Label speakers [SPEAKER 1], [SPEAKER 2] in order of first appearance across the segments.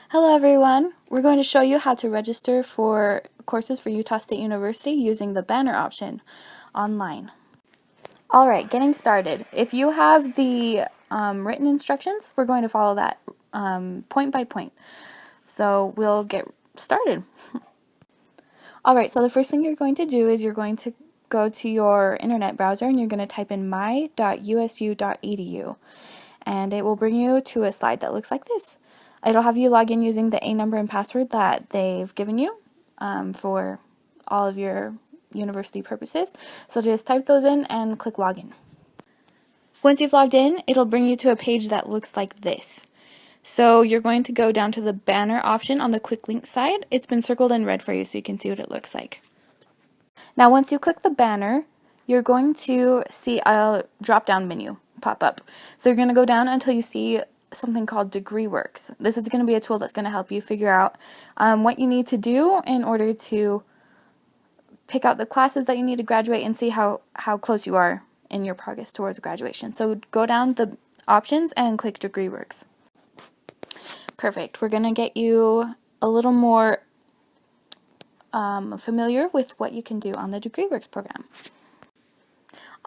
[SPEAKER 1] Hello everyone! We're going to show you how to register for courses for Utah State University using the Banner option online. Alright, getting started. If you have the written instructions, we're going to follow that point by point. So we'll get started. Alright, so the first thing you're going to do is you're going to go to your internet browser and you're going to type in my.usu.edu, and it will bring you to a slide that looks like this. It'll have you log in using the A number and password that they've given you for all of your university purposes. So just type those in and click login. Once you've logged in, it'll bring you to a page that looks like this. So you're going to go down to the banner option on the quick link side. It's been circled in red for you so you can see what it looks like. Now once you click the banner, you're going to see a drop-down menu pop up. So you're going to go down until you see something called DegreeWorks. This is going to be a tool that's going to help you figure out what you need to do in order to pick out the classes that you need to graduate and see how close you are in your progress towards graduation. So go down the options and click DegreeWorks. Perfect. We're going to get you a little more familiar with what you can do on the DegreeWorks program.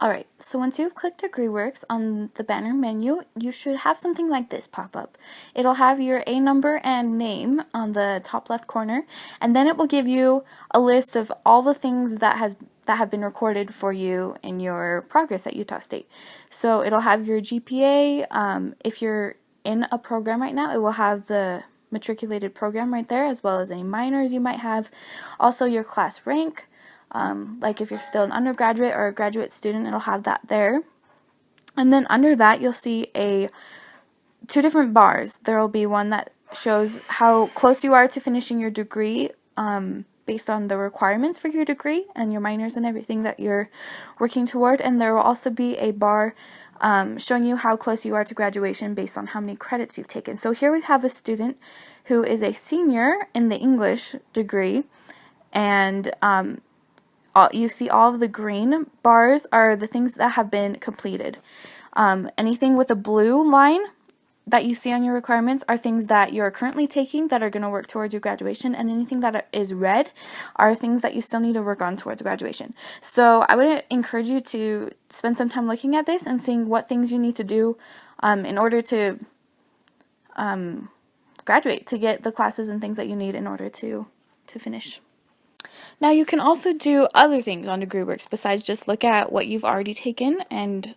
[SPEAKER 1] Alright, so once you've clicked DegreeWorks on the banner menu, you should have something like this pop up. It'll have your A number and name on the top left corner, and then it will give you a list of all the things that have been recorded for you in your progress at Utah State. So it'll have your GPA. If you're in a program right now, it will have the matriculated program right there, as well as any minors you might have. Also your class rank. Like if you're still an undergraduate or a graduate student, it'll have that there. And then under that, you'll see two different bars. There will be one that shows how close you are to finishing your degree based on the requirements for your degree and your minors and everything that you're working toward. And there will also be a bar showing you how close you are to graduation based on how many credits you've taken. So here we have a student who is a senior in the English degree, and you see all of the green bars are the things that have been completed. Anything with a blue line that you see on your requirements are things that you're currently taking that are going to work towards your graduation, and anything that is red are things that you still need to work on towards graduation. So I would encourage you to spend some time looking at this and seeing what things you need to do in order to graduate, to get the classes and things that you need in order to finish. Now you can also do other things on DegreeWorks besides just look at what you've already taken and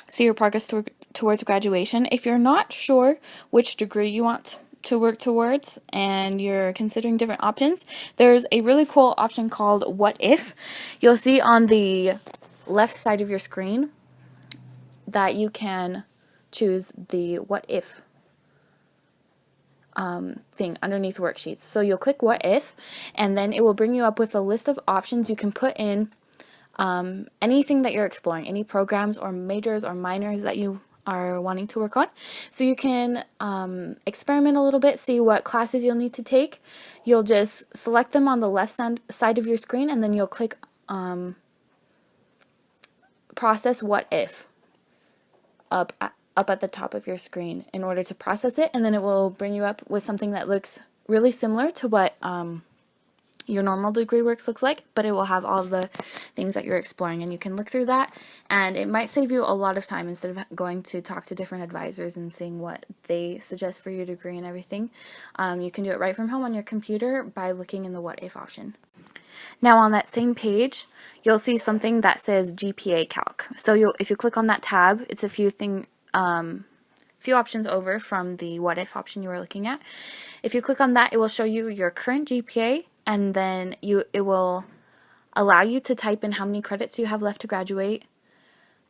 [SPEAKER 1] see your progress towards graduation. If you're not sure which degree you want to work towards and you're considering different options, there's a really cool option called What If. You'll see on the left side of your screen that you can choose the What If thing underneath worksheets. So you'll click What If, and then it will bring you up with a list of options. You can put in anything that you're exploring, any programs or majors or minors that you are wanting to work on. So you can experiment a little bit, see what classes you'll need to take. You'll just select them on the left side of your screen, and then you'll click Process What If up at the top of your screen in order to process it, and then it will bring you up with something that looks really similar to what your normal DegreeWorks looks like, but it will have all the things that you're exploring, and you can look through that, and it might save you a lot of time instead of going to talk to different advisors and seeing what they suggest for your degree and everything. You can do it right from home on your computer by looking in the What If option. Now on that same page, you'll see something that says GPA Calc. So if you click on that tab, it's a few options over from the What If option you were looking at. If you click on that, it will show you your current GPA, and then it will allow you to type in how many credits you have left to graduate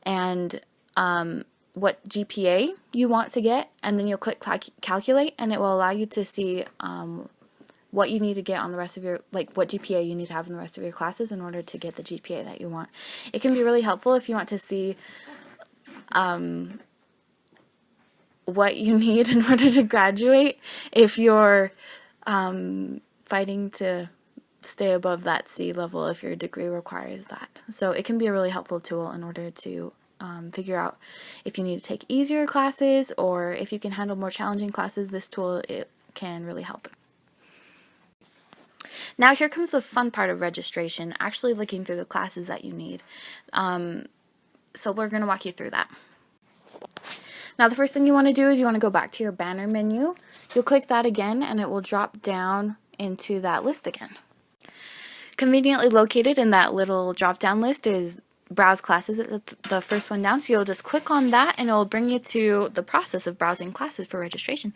[SPEAKER 1] and what GPA you want to get, and then you'll click Calculate, and it will allow you to see what you need to get on the rest of your, what GPA you need to have in the rest of your classes in order to get the GPA that you want. It can be really helpful if you want to see what you need in order to graduate, if you're fighting to stay above that C level, if your degree requires that. So it can be a really helpful tool in order to figure out if you need to take easier classes or if you can handle more challenging classes. This tool, it can really help. Now here comes the fun part of registration, actually looking through the classes that you need. So we're going to walk you through that. Now the first thing you want to do is you want to go back to your Banner menu. You'll click that again and it will drop down into that list again. Conveniently located in that little drop down list is Browse Classes, the first one down, so you'll just click on that and it will bring you to the process of browsing classes for registration.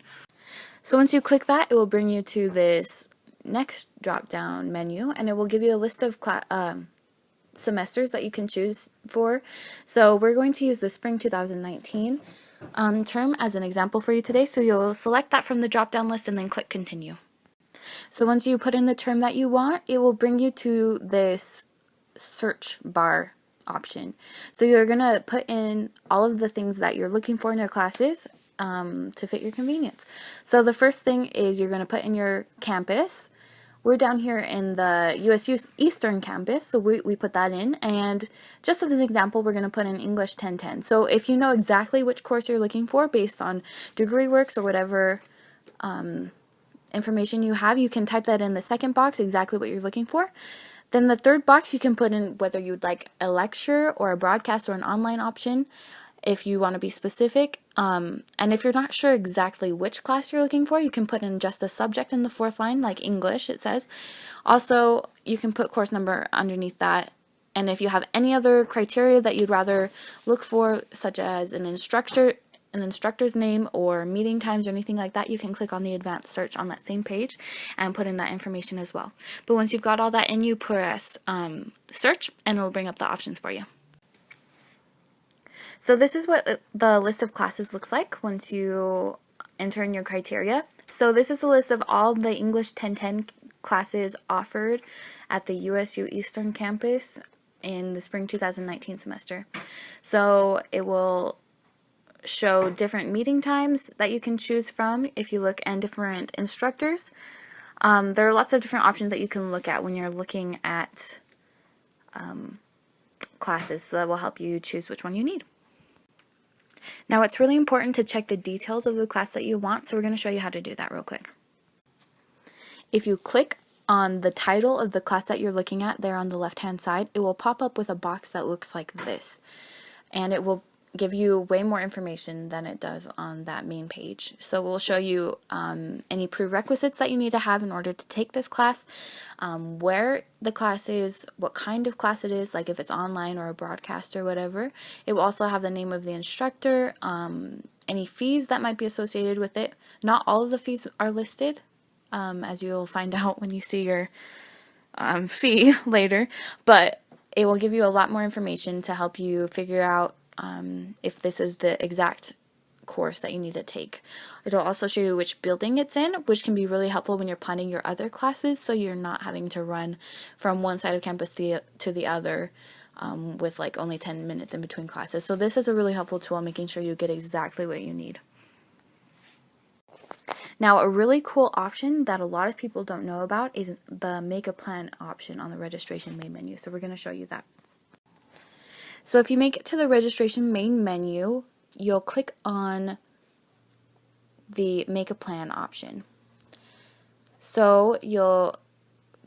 [SPEAKER 1] So once you click that, it will bring you to this next drop down menu and it will give you a list of semesters that you can choose for. So we're going to use the Spring 2019 term as an example for you today, so you'll select that from the drop down list and then click Continue. So once you put in the term that you want, it will bring you to this search bar option. So you're going to put in all of the things that you're looking for in your classes to fit your convenience. So the first thing is you're going to put in your campus. We're down here in the USU Eastern campus, so we put that in, and just as an example, we're going to put in English 1010. So if you know exactly which course you're looking for based on DegreeWorks or whatever information you have, you can type that in the second box, exactly what you're looking for. Then the third box, you can put in whether you'd like a lecture or a broadcast or an online option if you want to be specific. And if you're not sure exactly which class you're looking for, you can put in just a subject in the fourth line, like English, it says. Also, you can put course number underneath that. And if you have any other criteria that you'd rather look for, such as an instructor's name or meeting times or anything like that, you can click on the advanced search on that same page and put in that information as well. But once you've got all that in, you press search and it will bring up the options for you. So this is what the list of classes looks like once you enter in your criteria. So this is the list of all the English 1010 classes offered at the USU Eastern campus in the Spring 2019 semester. So it will show different meeting times that you can choose from if you look, and different instructors. There are lots of different options that you can look at when you're looking at classes, so that will help you choose which one you need. Now it's really important to check the details of the class that you want, so we're going to show you how to do that real quick. If you click on the title of the class that you're looking at there on the left hand side, it will pop up with a box that looks like this, and it will give you way more information than it does on that main page. So we'll show you any prerequisites that you need to have in order to take this class, where the class is, what kind of class it is, like if it's online or a broadcast or whatever. It will also have the name of the instructor, any fees that might be associated with it. Not all of the fees are listed, as you'll find out when you see your fee later, but it will give you a lot more information to help you figure out if this is the exact course that you need to take. It'll also show you which building it's in, which can be really helpful when you're planning your other classes, so you're not having to run from one side of campus to the other with like only 10 minutes in between classes. So this is a really helpful tool, making sure you get exactly what you need. Now, a really cool option that a lot of people don't know about is the Make a Plan option on the registration main menu. So we're going to show you that. So if you make it to the registration main menu, you'll click on the Make a Plan option. So you'll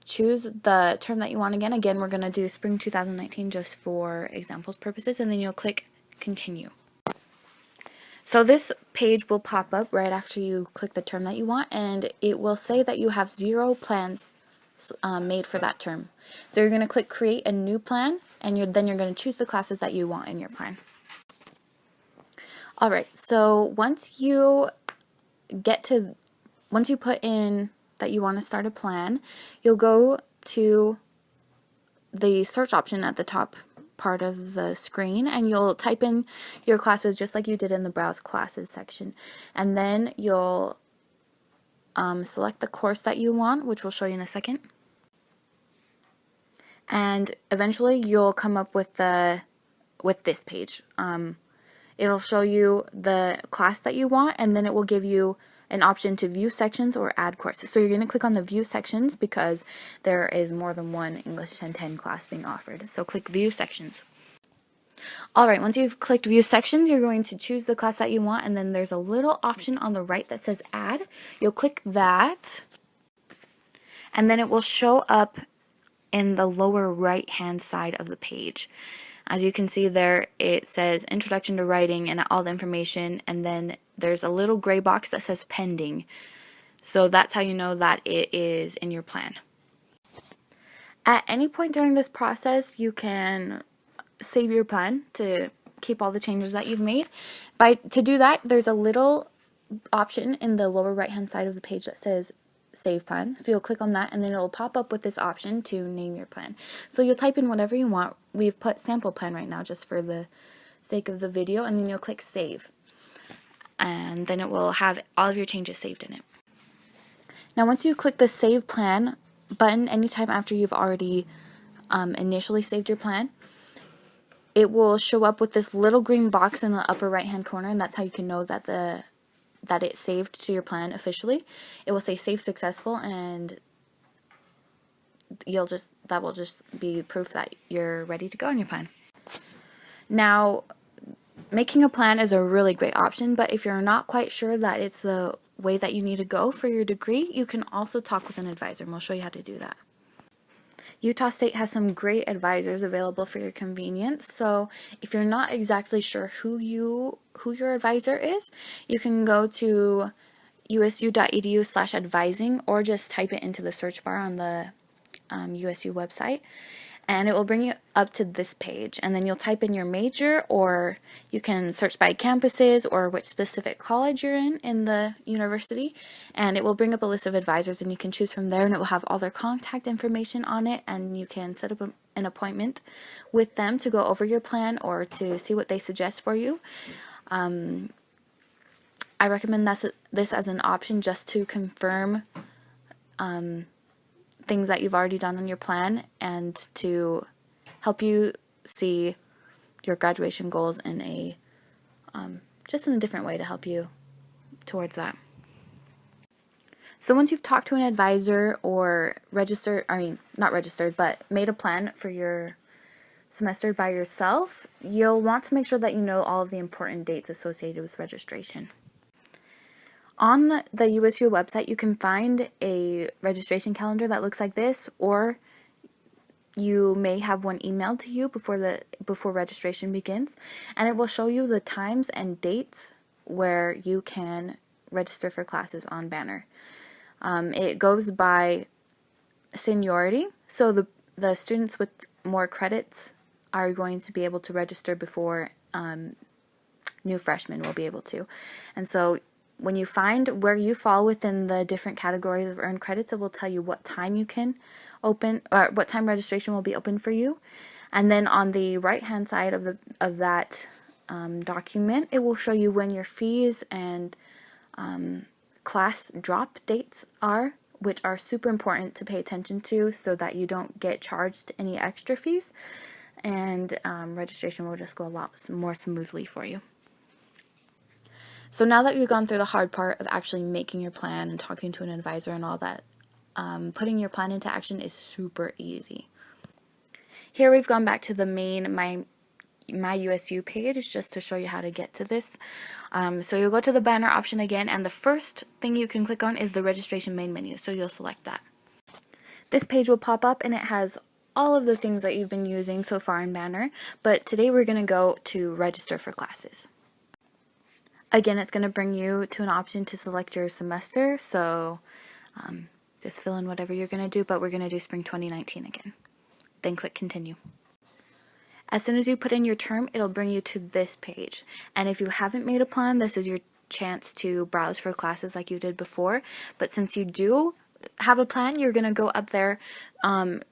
[SPEAKER 1] choose the term that you want again. Again, we're going to do Spring 2019 just for examples purposes, and then you'll click Continue. So this page will pop up right after you click the term that you want, and it will say that you have 0 plans made for that term. So you're going to click Create a New Plan, and then you're going to choose the classes that you want in your plan. Alright, so once you put in that you want to start a plan, you'll go to the search option at the top part of the screen, and you'll type in your classes just like you did in the Browse Classes section, and then you'll select the course that you want, which we'll show you in a second, and eventually you'll come up with this page. It'll show you the class that you want, and then it will give you an option to view sections or add courses. So you're going to click on the view sections because there is more than one English 1010 class being offered. So click view sections. Alright, once you've clicked View Sections, you're going to choose the class that you want, and then there's a little option on the right that says Add. You'll click that, and then it will show up in the lower right hand side of the page. As you can see there, it says Introduction to Writing and all the information, and then there's a little gray box that says Pending. So that's how you know that it is in your plan. At any point during this process, you can save your plan to keep all the changes that you've made. To do that, there's a little option in the lower right hand side of the page that says Save Plan. So you'll click on that, and then it will pop up with this option to name your plan. So you'll type in whatever you want. We've put Sample Plan right now just for the sake of the video, and then you'll click Save. And then it will have all of your changes saved in it. Now once you click the Save Plan button anytime after you've already initially saved your plan, it will show up with this little green box in the upper right hand corner, and that's how you can know that that it's saved to your plan officially. It will say Save Successful, and that will just be proof that you're ready to go on your plan. Now, making a plan is a really great option, but if you're not quite sure that it's the way that you need to go for your degree, you can also talk with an advisor, and we'll show you how to do that. Utah State has some great advisors available for your convenience, so if you're not exactly sure who your advisor is, you can go to usu.edu/advising, or just type it into the search bar on the USU website, and it will bring you up to this page, and then you'll type in your major, or you can search by campuses or which specific college you're in the university, and it will bring up a list of advisors, and you can choose from there, and it will have all their contact information on it, and you can set up an appointment with them to go over your plan or to see what they suggest for you. I recommend this as an option just to confirm things that you've already done on your plan, and to help you see your graduation goals in a just in a different way to help you towards that. So once you've talked to an advisor or not registered, but made a plan for your semester by yourself, you'll want to make sure that you know all of the important dates associated with registration. On the USU website, you can find a registration calendar that looks like this, or you may have one emailed to you before registration begins, and it will show you the times and dates where you can register for classes on Banner. It goes by seniority, so the students with more credits are going to be able to register before new freshmen will be able to. And so when you find where you fall within the different categories of earned credits, it will tell you what time you can open, or what time registration will be open for you. And then on the right hand side of that document, it will show you when your fees and class drop dates are, which are super important to pay attention to so that you don't get charged any extra fees, and registration will just go a lot more smoothly for you. So now that we've gone through the hard part of actually making your plan and talking to an advisor and all that, putting your plan into action is super easy. Here we've gone back to the main my USU page just to show you how to get to this. So you'll go to the banner option again, and the first thing you can click on is the registration main menu, so you'll select that. This page will pop up, and it has all of the things that you've been using so far in Banner, but today we're going to go to register for classes. Again, it's going to bring you to an option to select your semester, so just fill in whatever you're going to do, but we're going to do spring 2019 again. Then click continue. As soon as you put in your term, it'll bring you to this page, and if you haven't made a plan, this is your chance to browse for classes like you did before. But since you do have a plan, you're going to go up there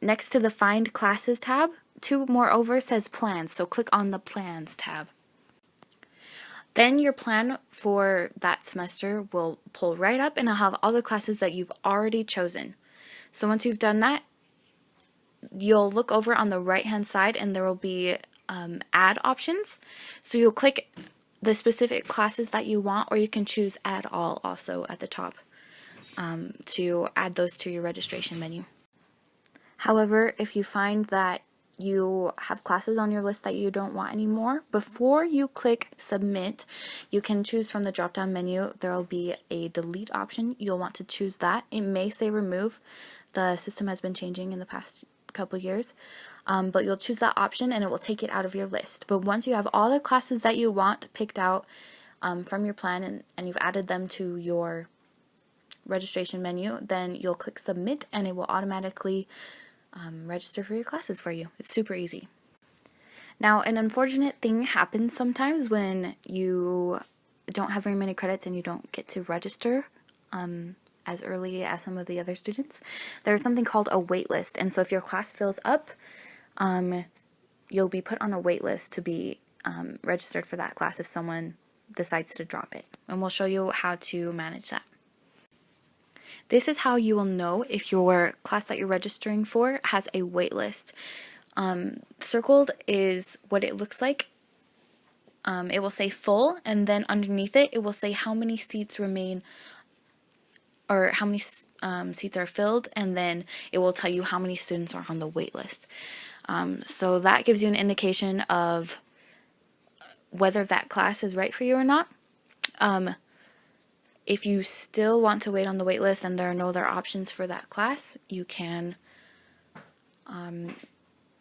[SPEAKER 1] next to the Find Classes tab. 2 more over says Plans, so click on the Plans tab. Then your plan for that semester will pull right up, and it'll have all the classes that you've already chosen. So once you've done that, you'll look over on the right hand side, and there will be add options. So you'll click the specific classes that you want, or you can choose add all also at the top to add those to your registration menu. However, if you find that you have classes on your list that you don't want anymore, before you click submit, you can choose from the drop down menu. There will be a delete option. You'll want to choose that. It may say remove. The system has been changing in the past couple years, but you'll choose that option and it will take it out of your list. But once you have all the classes that you want picked out from your plan and you've added them to your registration menu, then you'll click submit and it will automatically register for your classes for you. It's super easy. Now, an unfortunate thing happens sometimes when you don't have very many credits and you don't get to register as early as some of the other students. There's something called a wait list, and so if your class fills up, you'll be put on a wait list to be registered for that class if someone decides to drop it, and we'll show you how to manage that. This is how you will know if your class that you're registering for has a wait list. Circled is what it looks like. It will say full, and then underneath it, it will say how many seats remain, or how many seats are filled, and then it will tell you how many students are on the wait list. So that gives you an indication of whether that class is right for you or not. If you still want to wait on the wait list and there are no other options for that class, you can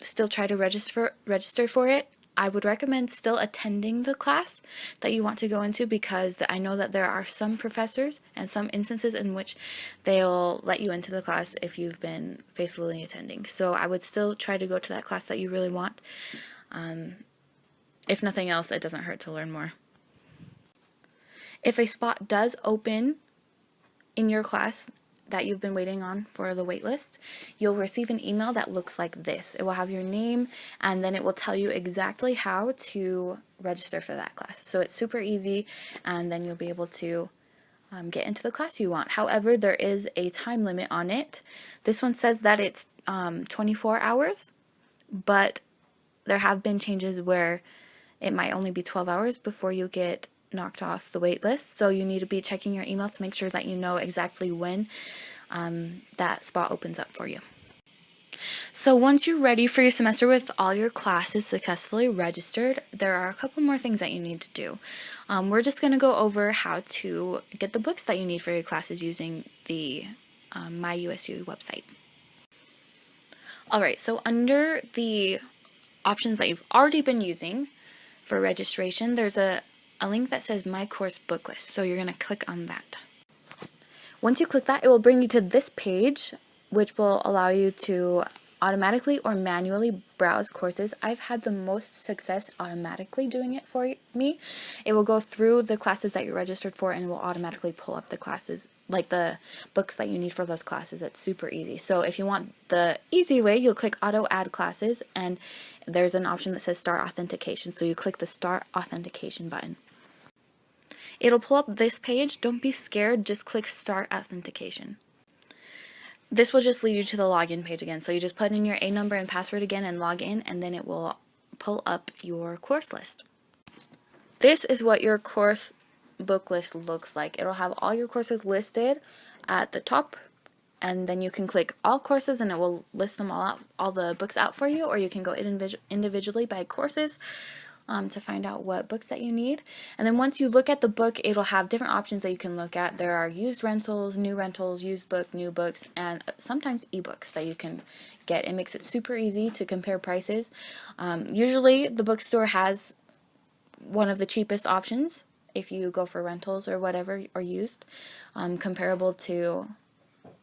[SPEAKER 1] still try to register for it. I would recommend still attending the class that you want to go into, because I know that there are some professors and some instances in which they'll let you into the class if you've been faithfully attending. So I would still try to go to that class that you really want. If nothing else, it doesn't hurt to learn more. If a spot does open in your class that you've been waiting on for the wait list, you'll receive an email that looks like this. It will have your name, and then it will tell you exactly how to register for that class. So it's super easy, and then you'll be able to get into the class you want. However, there is a time limit on it. This one says that it's 24 hours, but there have been changes where it might only be 12 hours before you get knocked off the wait list, so you need to be checking your email to make sure that you know exactly when that spot opens up for you. So once you're ready for your semester with all your classes successfully registered, there are a couple more things that you need to do. We're just going to go over how to get the books that you need for your classes using the My USU website. Alright, so under the options that you've already been using for registration, there's a link that says My Course Book List, so you're going to click on that. Once you click that, it will bring you to this page, which will allow you to automatically or manually browse courses. I've had the most success automatically doing it for me. It will go through the classes that you're registered for and will automatically pull up the classes, like the books that you need for those classes. It's super easy. So if you want the easy way, you'll click Auto Add Classes, and there's an option that says Start Authentication, so you click the Start Authentication button. It'll pull up this page. Don't be scared, just click Start Authentication. This will just lead you to the login page again, so you just put in your A number and password again and log in, and then it will pull up your course list. This is what your course book list looks like. It'll have all your courses listed at the top, and then you can click all courses and it will list them all out, all the books out for you, or you can go individually by courses to find out what books that you need. And then once you look at the book, it'll have different options that you can look at. There are used rentals, new rentals, used book, new books, and sometimes ebooks that you can get. It makes it super easy to compare prices. Usually the bookstore has one of the cheapest options if you go for rentals or whatever, or used, comparable to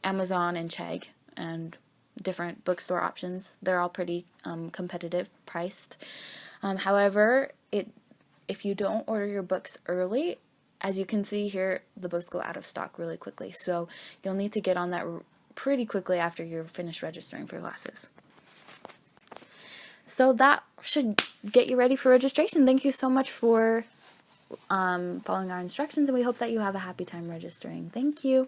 [SPEAKER 1] Amazon and Chegg and different bookstore options. They're all pretty competitive priced. However, if you don't order your books early, as you can see here, the books go out of stock really quickly. So you'll need to get on that pretty quickly after you're finished registering for classes. So that should get you ready for registration. Thank you so much for following our instructions, and we hope that you have a happy time registering. Thank you.